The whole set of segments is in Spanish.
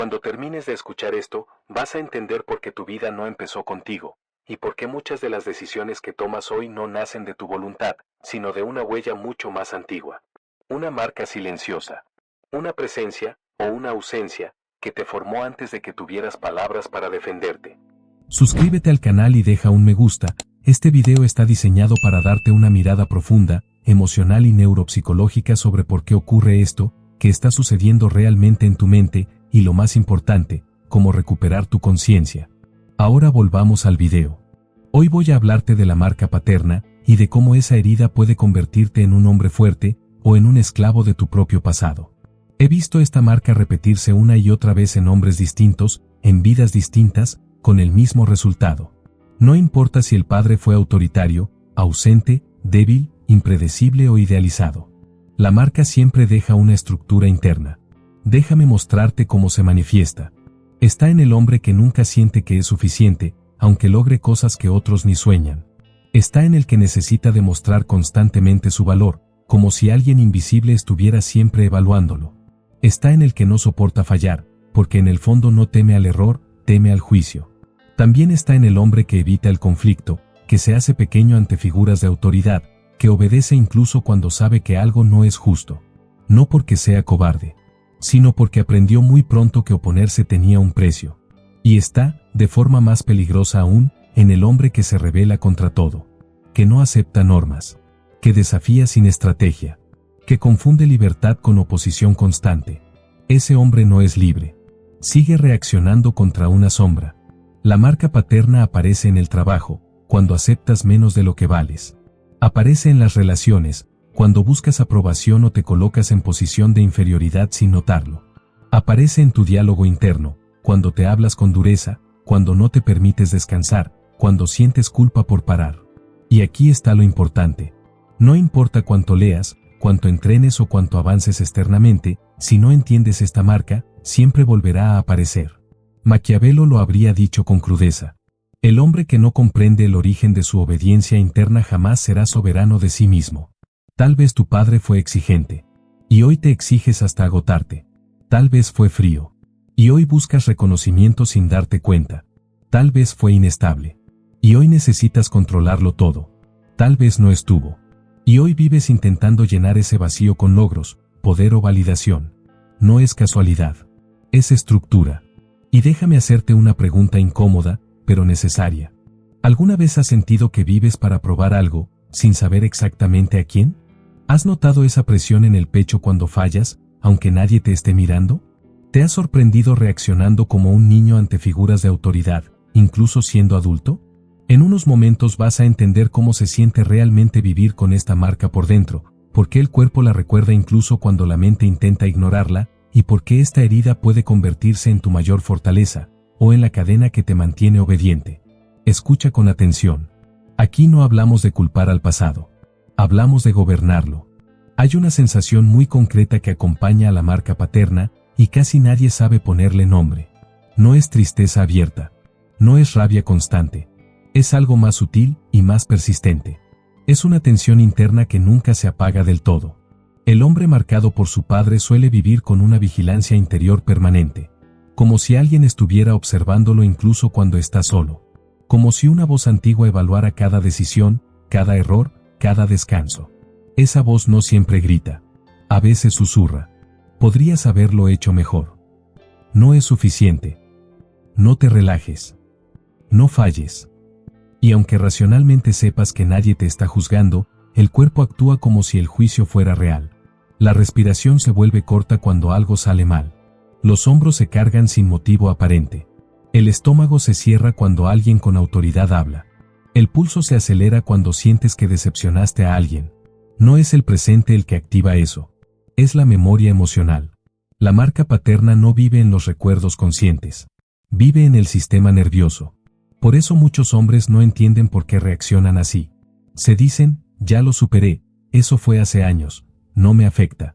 Cuando termines de escuchar esto, vas a entender por qué tu vida no empezó contigo, y por qué muchas de las decisiones que tomas hoy no nacen de tu voluntad, sino de una huella mucho más antigua. Una marca silenciosa. Una presencia, o una ausencia, que te formó antes de que tuvieras palabras para defenderte. Suscríbete al canal y deja un me gusta. Este video está diseñado para darte una mirada profunda, emocional y neuropsicológica sobre por qué ocurre esto, qué está sucediendo realmente en tu mente, y lo más importante, cómo recuperar tu conciencia. Ahora volvamos al video. Hoy voy a hablarte de la marca paterna, y de cómo esa herida puede convertirte en un hombre fuerte, o en un esclavo de tu propio pasado. He visto esta marca repetirse una y otra vez en hombres distintos, en vidas distintas, con el mismo resultado. No importa si el padre fue autoritario, ausente, débil, impredecible o idealizado. La marca siempre deja una estructura interna. Déjame mostrarte cómo se manifiesta. Está en el hombre que nunca siente que es suficiente, aunque logre cosas que otros ni sueñan. Está en el que necesita demostrar constantemente su valor, como si alguien invisible estuviera siempre evaluándolo. Está en el que no soporta fallar, porque en el fondo no teme al error, teme al juicio. También está en el hombre que evita el conflicto, que se hace pequeño ante figuras de autoridad, que obedece incluso cuando sabe que algo no es justo. No porque sea cobarde, sino porque aprendió muy pronto que oponerse tenía un precio. Y está, de forma más peligrosa aún, en el hombre que se rebela contra todo, que no acepta normas, que desafía sin estrategia, que confunde libertad con oposición constante. Ese hombre no es libre. Sigue reaccionando contra una sombra. La marca paterna aparece en el trabajo, cuando aceptas menos de lo que vales. Aparece en las relaciones, cuando buscas aprobación o te colocas en posición de inferioridad sin notarlo. Aparece en tu diálogo interno, cuando te hablas con dureza, cuando no te permites descansar, cuando sientes culpa por parar. Y aquí está lo importante. No importa cuánto leas, cuánto entrenes o cuánto avances externamente, si no entiendes esta marca, siempre volverá a aparecer. Maquiavelo lo habría dicho con crudeza. El hombre que no comprende el origen de su obediencia interna jamás será soberano de sí mismo. Tal vez tu padre fue exigente, y hoy te exiges hasta agotarte. Tal vez fue frío, y hoy buscas reconocimiento sin darte cuenta. Tal vez fue inestable, y hoy necesitas controlarlo todo. Tal vez no estuvo, y hoy vives intentando llenar ese vacío con logros, poder o validación. No es casualidad, es estructura. Y déjame hacerte una pregunta incómoda, pero necesaria. ¿Alguna vez has sentido que vives para probar algo, sin saber exactamente a quién? ¿Has notado esa presión en el pecho cuando fallas, aunque nadie te esté mirando? ¿Te has sorprendido reaccionando como un niño ante figuras de autoridad, incluso siendo adulto? En unos momentos vas a entender cómo se siente realmente vivir con esta marca por dentro, por qué el cuerpo la recuerda incluso cuando la mente intenta ignorarla, y por qué esta herida puede convertirse en tu mayor fortaleza, o en la cadena que te mantiene obediente. Escucha con atención. Aquí no hablamos de culpar al pasado. Hablamos de gobernarlo. Hay una sensación muy concreta que acompaña a la marca paterna, y casi nadie sabe ponerle nombre. No es tristeza abierta. No es rabia constante. Es algo más sutil y más persistente. Es una tensión interna que nunca se apaga del todo. El hombre marcado por su padre suele vivir con una vigilancia interior permanente. Como si alguien estuviera observándolo incluso cuando está solo. Como si una voz antigua evaluara cada decisión, cada error, cada descanso. Esa voz no siempre grita. A veces susurra. Podrías haberlo hecho mejor. No es suficiente. No te relajes. No falles. Y aunque racionalmente sepas que nadie te está juzgando, el cuerpo actúa como si el juicio fuera real. La respiración se vuelve corta cuando algo sale mal. Los hombros se cargan sin motivo aparente. El estómago se cierra cuando alguien con autoridad habla. El pulso se acelera cuando sientes que decepcionaste a alguien. No es el presente el que activa eso. Es la memoria emocional. La marca paterna no vive en los recuerdos conscientes. Vive en el sistema nervioso. Por eso muchos hombres no entienden por qué reaccionan así. Se dicen, ya lo superé, eso fue hace años, no me afecta.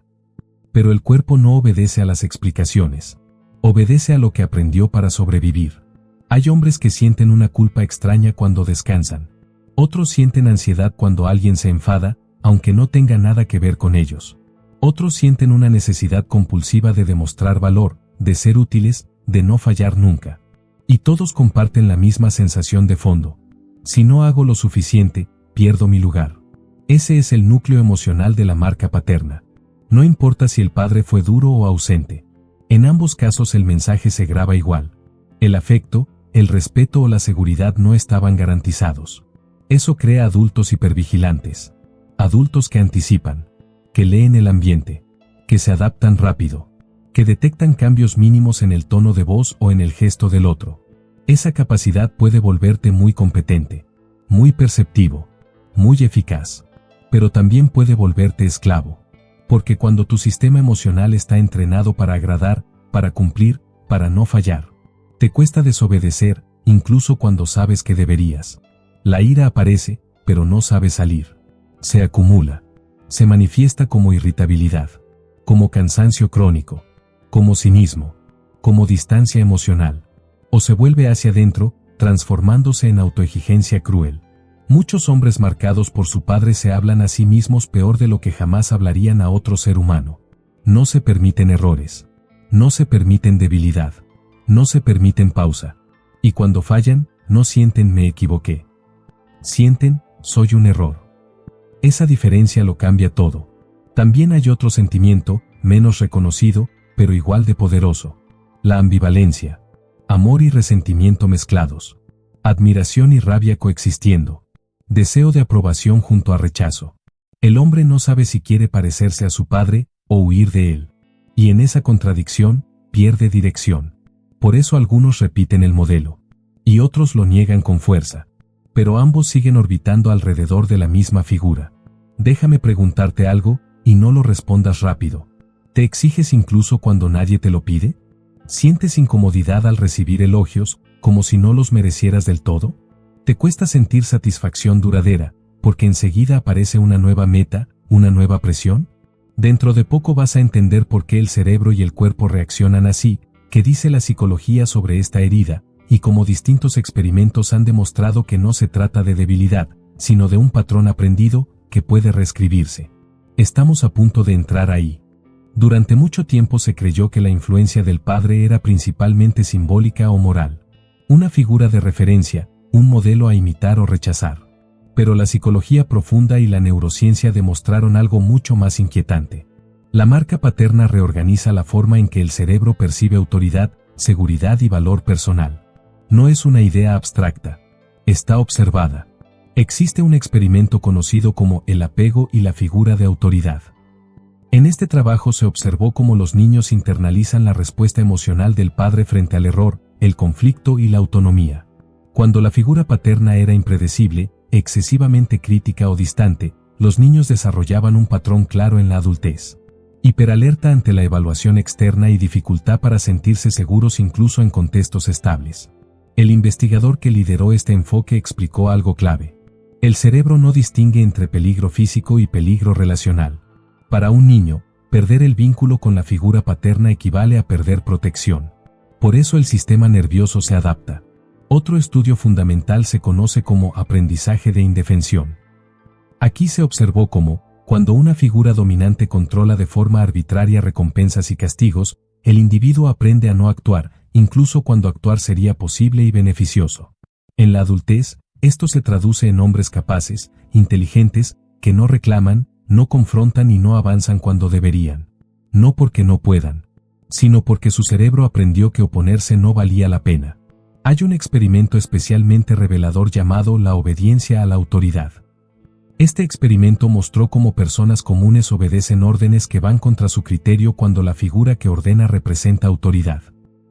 Pero el cuerpo no obedece a las explicaciones. Obedece a lo que aprendió para sobrevivir. Hay hombres que sienten una culpa extraña cuando descansan. Otros sienten ansiedad cuando alguien se enfada, aunque no tenga nada que ver con ellos. Otros sienten una necesidad compulsiva de demostrar valor, de ser útiles, de no fallar nunca. Y todos comparten la misma sensación de fondo. Si no hago lo suficiente, pierdo mi lugar. Ese es el núcleo emocional de la marca paterna. No importa si el padre fue duro o ausente. En ambos casos el mensaje se graba igual. El afecto, el respeto o la seguridad no estaban garantizados. Eso crea adultos hipervigilantes. Adultos que anticipan, que leen el ambiente, que se adaptan rápido, que detectan cambios mínimos en el tono de voz o en el gesto del otro. Esa capacidad puede volverte muy competente, muy perceptivo, muy eficaz, pero también puede volverte esclavo. Porque cuando tu sistema emocional está entrenado para agradar, para cumplir, para no fallar, te cuesta desobedecer, incluso cuando sabes que deberías. La ira aparece, pero no sabe salir. Se acumula. Se manifiesta como irritabilidad, como cansancio crónico, como cinismo, como distancia emocional. O se vuelve hacia adentro, transformándose en autoexigencia cruel. Muchos hombres marcados por su padre se hablan a sí mismos peor de lo que jamás hablarían a otro ser humano. No se permiten errores. No se permiten debilidad. No se permiten pausa. Y cuando fallan, no sienten me equivoqué. Sienten, soy un error. Esa diferencia lo cambia todo. También hay otro sentimiento, menos reconocido, pero igual de poderoso. La ambivalencia. Amor y resentimiento mezclados. Admiración y rabia coexistiendo. Deseo de aprobación junto a rechazo. El hombre no sabe si quiere parecerse a su padre o huir de él. Y en esa contradicción, pierde dirección. Por eso algunos repiten el modelo. Y otros lo niegan con fuerza. Pero ambos siguen orbitando alrededor de la misma figura. Déjame preguntarte algo, y no lo respondas rápido. ¿Te exiges incluso cuando nadie te lo pide? ¿Sientes incomodidad al recibir elogios, como si no los merecieras del todo? ¿Te cuesta sentir satisfacción duradera, porque enseguida aparece una nueva meta, una nueva presión? Dentro de poco vas a entender por qué el cerebro y el cuerpo reaccionan así, qué dice la psicología sobre esta herida, y cómo distintos experimentos han demostrado que no se trata de debilidad, sino de un patrón aprendido, que puede reescribirse. Estamos a punto de entrar ahí. Durante mucho tiempo se creyó que la influencia del padre era principalmente simbólica o moral. Una figura de referencia, un modelo a imitar o rechazar. Pero la psicología profunda y la neurociencia demostraron algo mucho más inquietante. La marca paterna reorganiza la forma en que el cerebro percibe autoridad, seguridad y valor personal. No es una idea abstracta. Está observada. Existe un experimento conocido como el apego y la figura de autoridad. En este trabajo se observó cómo los niños internalizan la respuesta emocional del padre frente al error, el conflicto y la autonomía. Cuando la figura paterna era impredecible, excesivamente crítica o distante, los niños desarrollaban un patrón claro en la adultez. Hiperalerta ante la evaluación externa y dificultad para sentirse seguros incluso en contextos estables. El investigador que lideró este enfoque explicó algo clave. El cerebro no distingue entre peligro físico y peligro relacional. Para un niño, perder el vínculo con la figura paterna equivale a perder protección. Por eso el sistema nervioso se adapta. Otro estudio fundamental se conoce como aprendizaje de indefensión. Aquí se observó cómo, cuando una figura dominante controla de forma arbitraria recompensas y castigos, el individuo aprende a no actuar, incluso cuando actuar sería posible y beneficioso. En la adultez, esto se traduce en hombres capaces, inteligentes, que no reclaman, no confrontan y no avanzan cuando deberían. No porque no puedan, sino porque su cerebro aprendió que oponerse no valía la pena. Hay un experimento especialmente revelador llamado la obediencia a la autoridad. Este experimento mostró cómo personas comunes obedecen órdenes que van contra su criterio cuando la figura que ordena representa autoridad.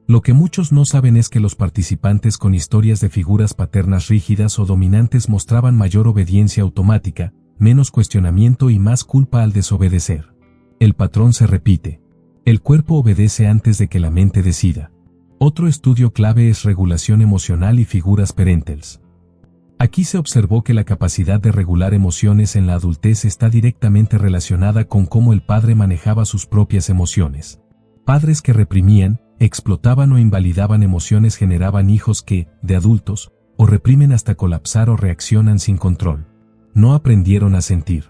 Lo que muchos no saben es que los participantes con historias de figuras paternas rígidas o dominantes mostraban mayor obediencia automática, menos cuestionamiento y más culpa al desobedecer. El patrón se repite. El cuerpo obedece antes de que la mente decida. Otro estudio clave es regulación emocional y figuras parentales. Aquí se observó que la capacidad de regular emociones en la adultez está directamente relacionada con cómo el padre manejaba sus propias emociones. Padres que reprimían, explotaban o invalidaban emociones generaban hijos que, de adultos, o reprimen hasta colapsar o reaccionan sin control. No aprendieron a sentir.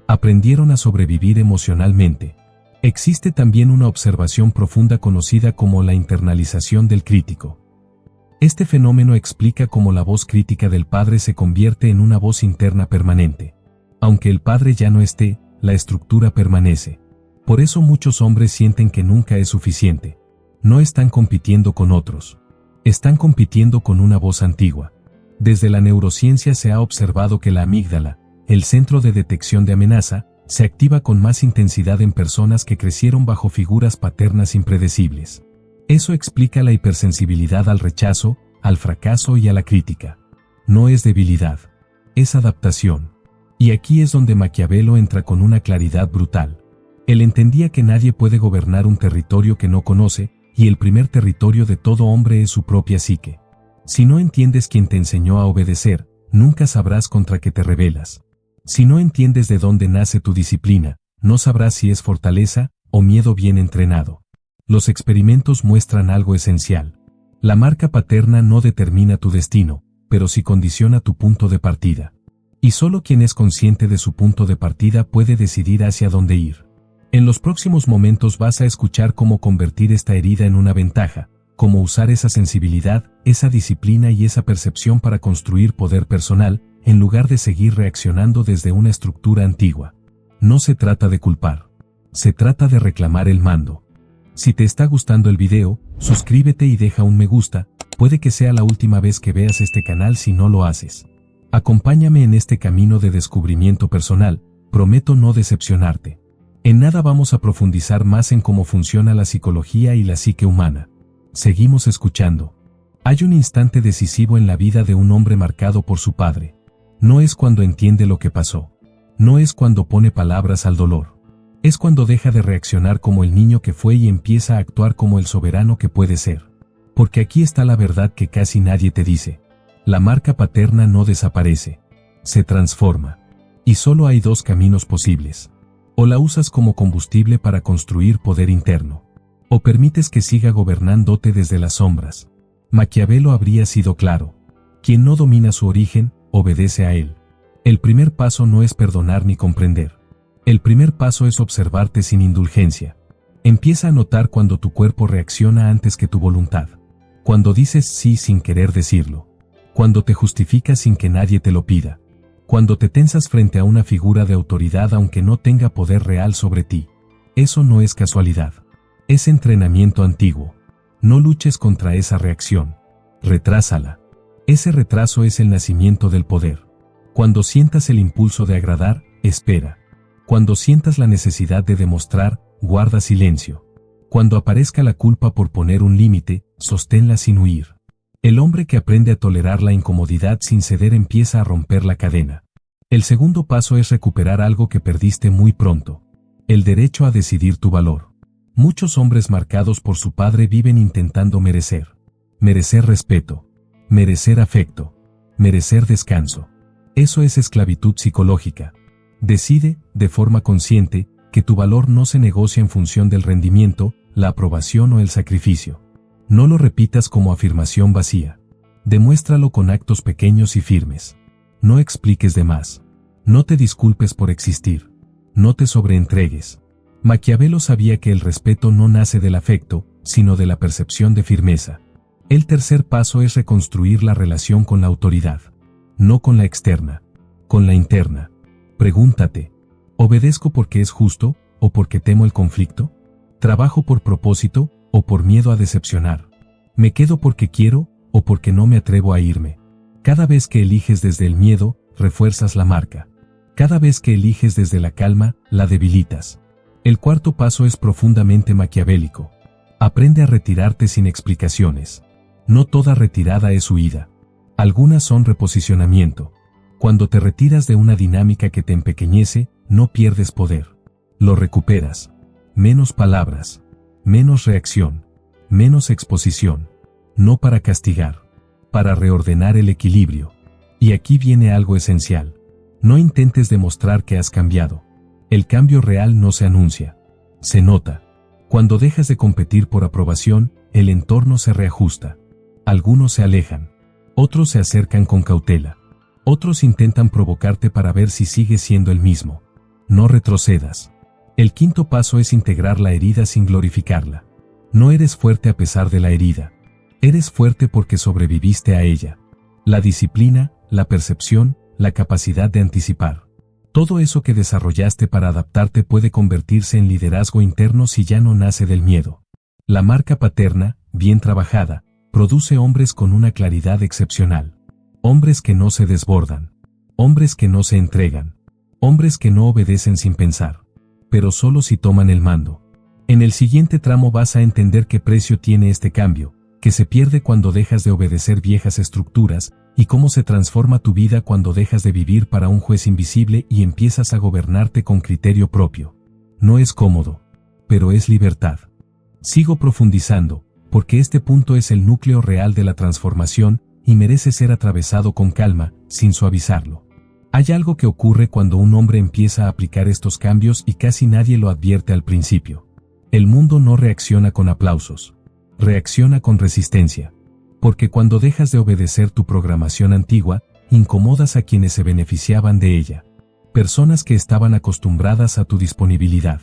Aprendieron a sobrevivir emocionalmente. Existe también una observación profunda conocida como la internalización del crítico. Este fenómeno explica cómo la voz crítica del padre se convierte en una voz interna permanente. Aunque el padre ya no esté, la estructura permanece. Por eso muchos hombres sienten que nunca es suficiente. No están compitiendo con otros. Están compitiendo con una voz antigua. Desde la neurociencia se ha observado que la amígdala, el centro de detección de amenaza, se activa con más intensidad en personas que crecieron bajo figuras paternas impredecibles. Eso explica la hipersensibilidad al rechazo, al fracaso y a la crítica. No es debilidad, es adaptación. Y aquí es donde Maquiavelo entra con una claridad brutal. Él entendía que nadie puede gobernar un territorio que no conoce, y el primer territorio de todo hombre es su propia psique. Si no entiendes quién te enseñó a obedecer, nunca sabrás contra qué te rebelas. Si no entiendes de dónde nace tu disciplina, no sabrás si es fortaleza o miedo bien entrenado. Los experimentos muestran algo esencial. La marca paterna no determina tu destino, pero sí condiciona tu punto de partida. Y solo quien es consciente de su punto de partida puede decidir hacia dónde ir. En los próximos momentos vas a escuchar cómo convertir esta herida en una ventaja, cómo usar esa sensibilidad, esa disciplina y esa percepción para construir poder personal, en lugar de seguir reaccionando desde una estructura antigua. No se trata de culpar. Se trata de reclamar el mando. Si te está gustando el video, suscríbete y deja un me gusta, puede que sea la última vez que veas este canal si no lo haces. Acompáñame en este camino de descubrimiento personal, prometo no decepcionarte. En nada vamos a profundizar más en cómo funciona la psicología y la psique humana. Seguimos escuchando. Hay un instante decisivo en la vida de un hombre marcado por su padre. No es cuando entiende lo que pasó. No es cuando pone palabras al dolor. Es cuando deja de reaccionar como el niño que fue y empieza a actuar como el soberano que puede ser. Porque aquí está la verdad que casi nadie te dice. La marca paterna no desaparece. Se transforma. Y solo hay dos caminos posibles. O la usas como combustible para construir poder interno. O permites que siga gobernándote desde las sombras. Maquiavelo habría sido claro. Quien no domina su origen, obedece a él. El primer paso no es perdonar ni comprender. El primer paso es observarte sin indulgencia. Empieza a notar cuando tu cuerpo reacciona antes que tu voluntad. Cuando dices sí sin querer decirlo. Cuando te justificas sin que nadie te lo pida. Cuando te tensas frente a una figura de autoridad aunque no tenga poder real sobre ti. Eso no es casualidad. Es entrenamiento antiguo. No luches contra esa reacción. Retrásala. Ese retraso es el nacimiento del poder. Cuando sientas el impulso de agradar, espera. Cuando sientas la necesidad de demostrar, guarda silencio. Cuando aparezca la culpa por poner un límite, sosténla sin huir. El hombre que aprende a tolerar la incomodidad sin ceder empieza a romper la cadena. El segundo paso es recuperar algo que perdiste muy pronto. El derecho a decidir tu valor. Muchos hombres marcados por su padre viven intentando merecer. Merecer respeto. Merecer afecto. Merecer descanso. Eso es esclavitud psicológica. Decide, de forma consciente, que tu valor no se negocia en función del rendimiento, la aprobación o el sacrificio. No lo repitas como afirmación vacía. Demuéstralo con actos pequeños y firmes. No expliques de más. No te disculpes por existir. No te sobreentregues. Maquiavelo sabía que el respeto no nace del afecto, sino de la percepción de firmeza. El tercer paso es reconstruir la relación con la autoridad. No con la externa, con la interna. Pregúntate, ¿obedezco porque es justo, o porque temo el conflicto? ¿Trabajo por propósito, o por miedo a decepcionar? ¿Me quedo porque quiero, o porque no me atrevo a irme? Cada vez que eliges desde el miedo, refuerzas la marca. Cada vez que eliges desde la calma, la debilitas. El cuarto paso es profundamente maquiavélico. Aprende a retirarte sin explicaciones. No toda retirada es huida. Algunas son reposicionamiento. Cuando te retiras de una dinámica que te empequeñece, no pierdes poder. Lo recuperas. Menos palabras. Menos reacción. Menos exposición. No para castigar. Para reordenar el equilibrio. Y aquí viene algo esencial. No intentes demostrar que has cambiado. El cambio real no se anuncia. Se nota. Cuando dejas de competir por aprobación, el entorno se reajusta. Algunos se alejan. Otros se acercan con cautela. Otros intentan provocarte para ver si sigues siendo el mismo. No retrocedas. El quinto paso es integrar la herida sin glorificarla. No eres fuerte a pesar de la herida. Eres fuerte porque sobreviviste a ella. La disciplina, la percepción, la capacidad de anticipar. Todo eso que desarrollaste para adaptarte puede convertirse en liderazgo interno si ya no nace del miedo. La marca paterna, bien trabajada, produce hombres con una claridad excepcional. Hombres que no se desbordan. Hombres que no se entregan. Hombres que no obedecen sin pensar. Pero solo si toman el mando. En el siguiente tramo vas a entender qué precio tiene este cambio, que se pierde cuando dejas de obedecer viejas estructuras, y cómo se transforma tu vida cuando dejas de vivir para un juez invisible y empiezas a gobernarte con criterio propio. No es cómodo, pero es libertad. Sigo profundizando, porque este punto es el núcleo real de la transformación y merece ser atravesado con calma, sin suavizarlo. Hay algo que ocurre cuando un hombre empieza a aplicar estos cambios y casi nadie lo advierte al principio. El mundo no reacciona con aplausos. Reacciona con resistencia. Porque cuando dejas de obedecer tu programación antigua, incomodas a quienes se beneficiaban de ella. Personas que estaban acostumbradas a tu disponibilidad,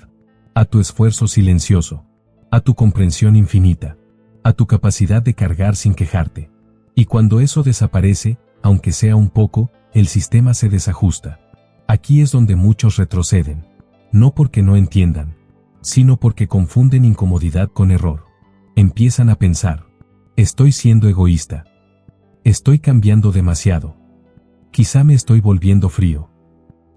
a tu esfuerzo silencioso, a tu comprensión infinita, a tu capacidad de cargar sin quejarte. Y cuando eso desaparece, aunque sea un poco, el sistema se desajusta. Aquí es donde muchos retroceden. No porque no entiendan, sino porque confunden incomodidad con error. Empiezan a pensar: estoy siendo egoísta. Estoy cambiando demasiado. Quizá me estoy volviendo frío.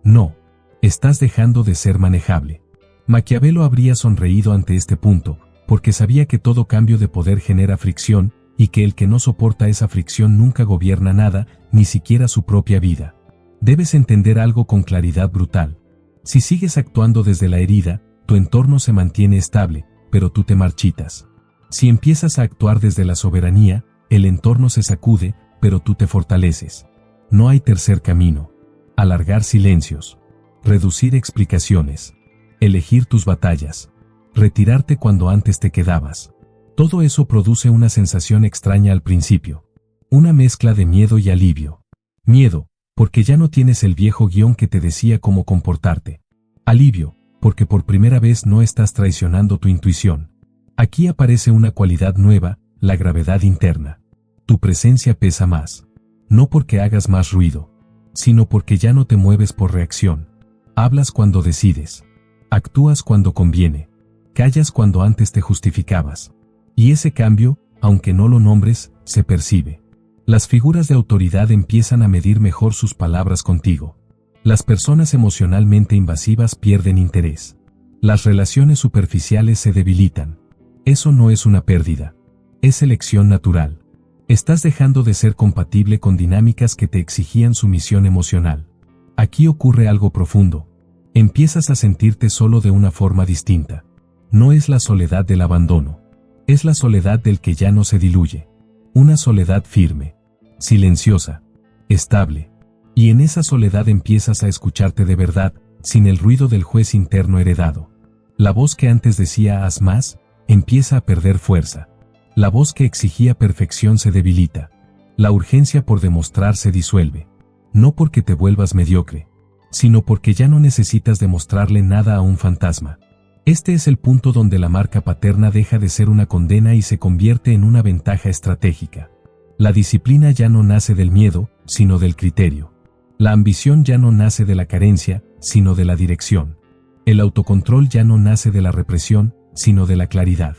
No, estás dejando de ser manejable. Maquiavelo habría sonreído ante este punto, porque sabía que todo cambio de poder genera fricción, y que el que no soporta esa fricción nunca gobierna nada, ni siquiera su propia vida. Debes entender algo con claridad brutal. Si sigues actuando desde la herida, tu entorno se mantiene estable, pero tú te marchitas. Si empiezas a actuar desde la soberanía, el entorno se sacude, pero tú te fortaleces. No hay tercer camino. Alargar silencios. Reducir explicaciones. Elegir tus batallas. Retirarte cuando antes te quedabas. Todo eso produce una sensación extraña al principio. Una mezcla de miedo y alivio. Miedo, porque ya no tienes el viejo guión que te decía cómo comportarte. Alivio, porque por primera vez no estás traicionando tu intuición. Aquí aparece una cualidad nueva, la gravedad interna. Tu presencia pesa más. No porque hagas más ruido, sino porque ya no te mueves por reacción. Hablas cuando decides. Actúas cuando conviene. Callas cuando antes te justificabas. Y ese cambio, aunque no lo nombres, se percibe. Las figuras de autoridad empiezan a medir mejor sus palabras contigo. Las personas emocionalmente invasivas pierden interés. Las relaciones superficiales se debilitan. Eso no es una pérdida. Es selección natural. Estás dejando de ser compatible con dinámicas que te exigían sumisión emocional. Aquí ocurre algo profundo. Empiezas a sentirte solo de una forma distinta. No es la soledad del abandono. Es la soledad del que ya no se diluye. Una soledad firme, silenciosa, estable. Y en esa soledad empiezas a escucharte de verdad, sin el ruido del juez interno heredado. La voz que antes decía haz más, empieza a perder fuerza. La voz que exigía perfección se debilita. La urgencia por demostrar se disuelve. No porque te vuelvas mediocre, sino porque ya no necesitas demostrarle nada a un fantasma. Este es el punto donde la marca paterna deja de ser una condena y se convierte en una ventaja estratégica. La disciplina ya no nace del miedo, sino del criterio. La ambición ya no nace de la carencia, sino de la dirección. El autocontrol ya no nace de la represión, sino de la claridad.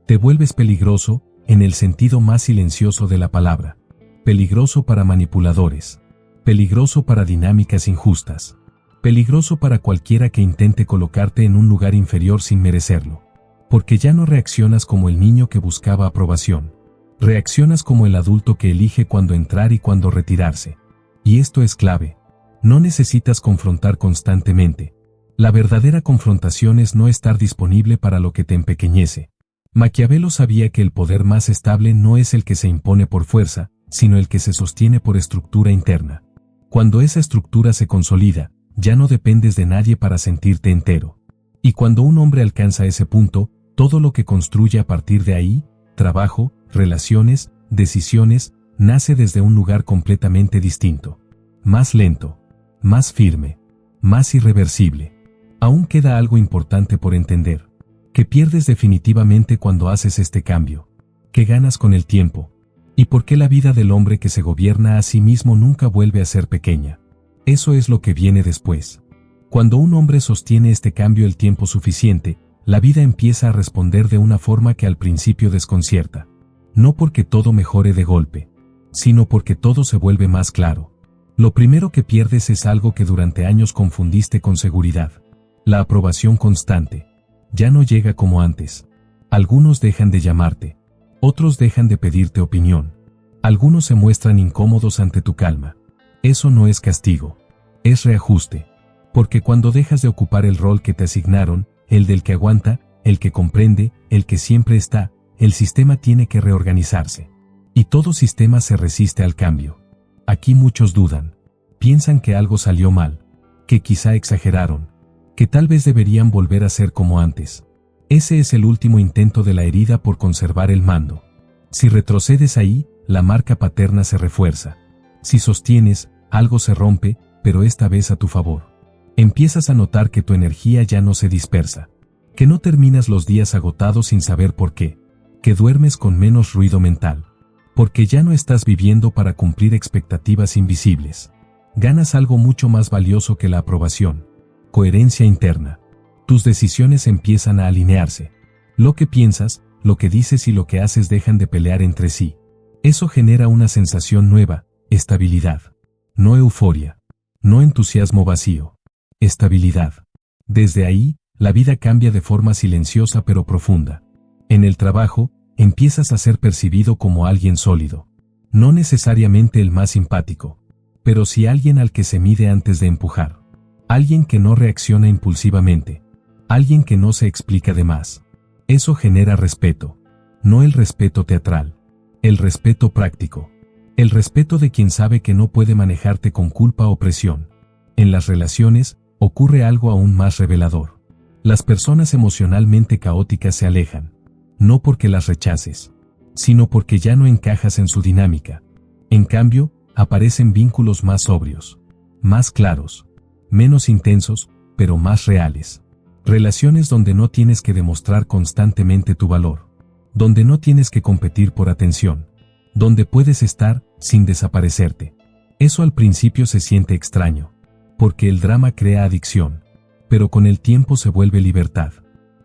Te vuelves peligroso, en el sentido más silencioso de la palabra. Peligroso para manipuladores. Peligroso para dinámicas injustas. Peligroso para cualquiera que intente colocarte en un lugar inferior sin merecerlo. Porque ya no reaccionas como el niño que buscaba aprobación. Reaccionas como el adulto que elige cuándo entrar y cuándo retirarse. Y esto es clave. No necesitas confrontar constantemente. La verdadera confrontación es no estar disponible para lo que te empequeñece. Maquiavelo sabía que el poder más estable no es el que se impone por fuerza, sino el que se sostiene por estructura interna. Cuando esa estructura se consolida, ya no dependes de nadie para sentirte entero. Y cuando un hombre alcanza ese punto, todo lo que construye a partir de ahí, trabajo, relaciones, decisiones, nace desde un lugar completamente distinto. Más lento, más firme, más irreversible. Aún queda algo importante por entender. Que pierdes definitivamente cuando haces este cambio. Que ganas con el tiempo. Y por qué la vida del hombre que se gobierna a sí mismo nunca vuelve a ser pequeña. Eso es lo que viene después. Cuando un hombre sostiene este cambio el tiempo suficiente, la vida empieza a responder de una forma que al principio desconcierta. No porque todo mejore de golpe, sino porque todo se vuelve más claro. Lo primero que pierdes es algo que durante años confundiste con seguridad. La aprobación constante. Ya no llega como antes. Algunos dejan de llamarte. Otros dejan de pedirte opinión. Algunos se muestran incómodos ante tu calma. Eso no es castigo. Es reajuste. Porque cuando dejas de ocupar el rol que te asignaron, el del que aguanta, el que comprende, el que siempre está, el sistema tiene que reorganizarse. Y todo sistema se resiste al cambio. Aquí muchos dudan. Piensan que algo salió mal. Que quizá exageraron. Que tal vez deberían volver a ser como antes. Ese es el último intento de la herida por conservar el mando. Si retrocedes ahí, la marca paterna se refuerza. Si sostienes, algo se rompe, pero esta vez a tu favor. Empiezas a notar que tu energía ya no se dispersa. Que no terminas los días agotados sin saber por qué. Que duermes con menos ruido mental. Porque ya no estás viviendo para cumplir expectativas invisibles. Ganas algo mucho más valioso que la aprobación. Coherencia interna. Tus decisiones empiezan a alinearse. Lo que piensas, lo que dices y lo que haces dejan de pelear entre sí. Eso genera una sensación nueva, estabilidad. No euforia. No entusiasmo vacío. Estabilidad. Desde ahí, la vida cambia de forma silenciosa pero profunda. En el trabajo, empiezas a ser percibido como alguien sólido. No necesariamente el más simpático, pero sí alguien al que se mide antes de empujar. Alguien que no reacciona impulsivamente. Alguien que no se explica de más. Eso genera respeto. No el respeto teatral. El respeto práctico. El respeto de quien sabe que no puede manejarte con culpa o presión. En las relaciones, ocurre algo aún más revelador. Las personas emocionalmente caóticas se alejan. No porque las rechaces, sino porque ya no encajas en su dinámica. En cambio, aparecen vínculos más sobrios, más claros, menos intensos, pero más reales. Relaciones donde no tienes que demostrar constantemente tu valor, donde no tienes que competir por atención, donde puedes estar sin desaparecerte. Eso al principio se siente extraño, porque el drama crea adicción, pero con el tiempo se vuelve libertad.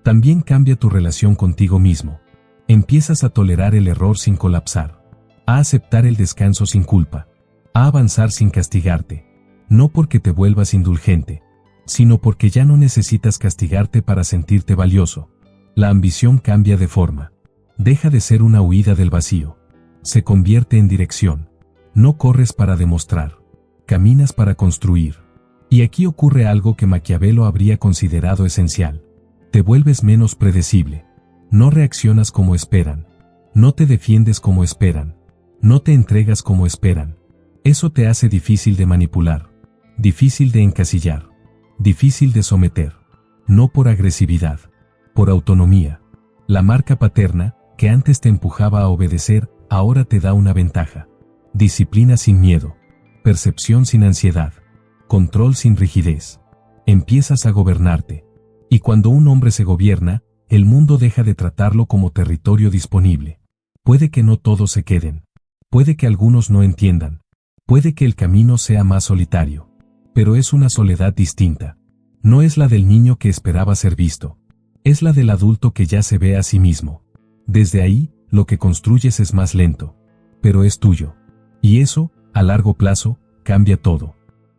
También cambia tu relación contigo mismo. Empiezas a tolerar el error sin colapsar, a aceptar el descanso sin culpa, a avanzar sin castigarte, no porque te vuelvas indulgente, sino porque ya no necesitas castigarte para sentirte valioso. La ambición cambia de forma. Deja de ser una huida del vacío. Se convierte en dirección. No corres para demostrar. Caminas para construir. Y aquí ocurre algo que Maquiavelo habría considerado esencial. Te vuelves menos predecible. No reaccionas como esperan. No te defiendes como esperan. No te entregas como esperan. Eso te hace difícil de manipular. Difícil de encasillar. Difícil de someter. No por agresividad. Por autonomía. La marca paterna, que antes te empujaba a obedecer, ahora te da una ventaja. Disciplina sin miedo. Percepción sin ansiedad. Control sin rigidez. Empiezas a gobernarte. Y cuando un hombre se gobierna, el mundo deja de tratarlo como territorio disponible. Puede que no todos se queden. Puede que algunos no entiendan. Puede que el camino sea más solitario. Pero es una soledad distinta. No es la del niño que esperaba ser visto. Es la del adulto que ya se ve a sí mismo. Desde ahí, lo que construyes es más lento. Pero es tuyo. Y eso, a largo plazo, cambia todo.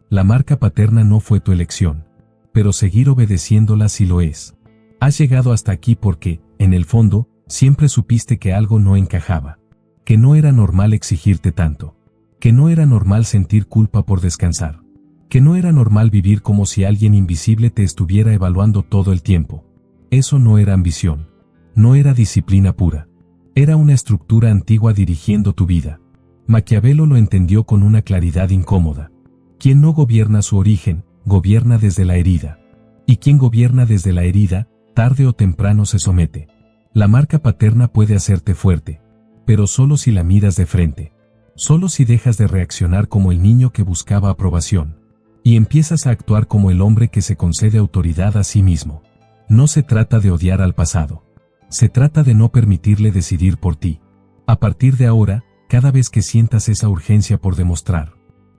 La marca paterna no fue tu elección. Pero seguir obedeciéndola sí lo es. Has llegado hasta aquí porque, en el fondo, siempre supiste que algo no encajaba. Que no era normal exigirte tanto. Que no era normal sentir culpa por descansar. Que no era normal vivir como si alguien invisible te estuviera evaluando todo el tiempo. Eso no era ambición. No era disciplina pura. Era una estructura antigua dirigiendo tu vida. Maquiavelo lo entendió con una claridad incómoda. Quien no gobierna su origen, gobierna desde la herida. Y quien gobierna desde la herida, tarde o temprano se somete. La marca paterna puede hacerte fuerte, pero solo si la miras de frente. Solo si dejas de reaccionar como el niño que buscaba aprobación. Y empiezas a actuar como el hombre que se concede autoridad a sí mismo. No se trata de odiar al pasado. Se trata de no permitirle decidir por ti. A partir de ahora, cada vez que sientas esa urgencia por demostrar,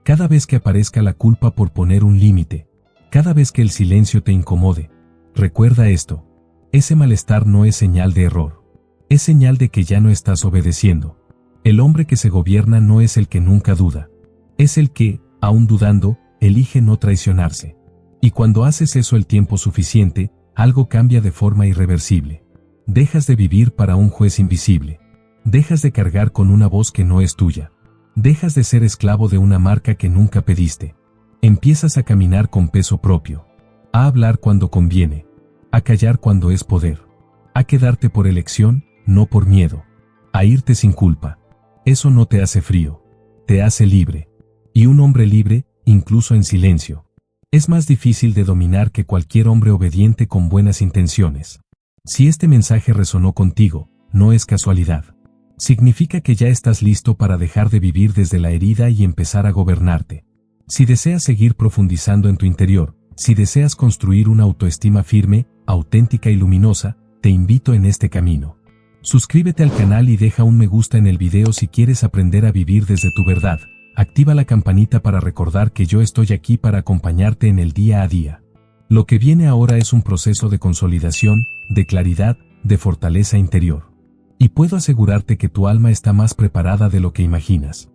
cada vez que aparezca la culpa por poner un límite, cada vez que el silencio te incomode, recuerda esto. Ese malestar no es señal de error. Es señal de que ya no estás obedeciendo. El hombre que se gobierna no es el que nunca duda. Es el que, aún dudando, elige no traicionarse. Y cuando haces eso el tiempo suficiente, algo cambia de forma irreversible. Dejas de vivir para un juez invisible. Dejas de cargar con una voz que no es tuya. Dejas de ser esclavo de una marca que nunca pediste. Empiezas a caminar con peso propio. A hablar cuando conviene. A callar cuando es poder. A quedarte por elección, no por miedo. A irte sin culpa. Eso no te hace frío. Te hace libre. Y un hombre libre, incluso en silencio, es más difícil de dominar que cualquier hombre obediente con buenas intenciones. Si este mensaje resonó contigo, no es casualidad. Significa que ya estás listo para dejar de vivir desde la herida y empezar a gobernarte. Si deseas seguir profundizando en tu interior, si deseas construir una autoestima firme, auténtica y luminosa, te invito en este camino. Suscríbete al canal y deja un me gusta en el video si quieres aprender a vivir desde tu verdad. Activa la campanita para recordar que yo estoy aquí para acompañarte en el día a día. Lo que viene ahora es un proceso de consolidación, de claridad, de fortaleza interior. Y puedo asegurarte que tu alma está más preparada de lo que imaginas.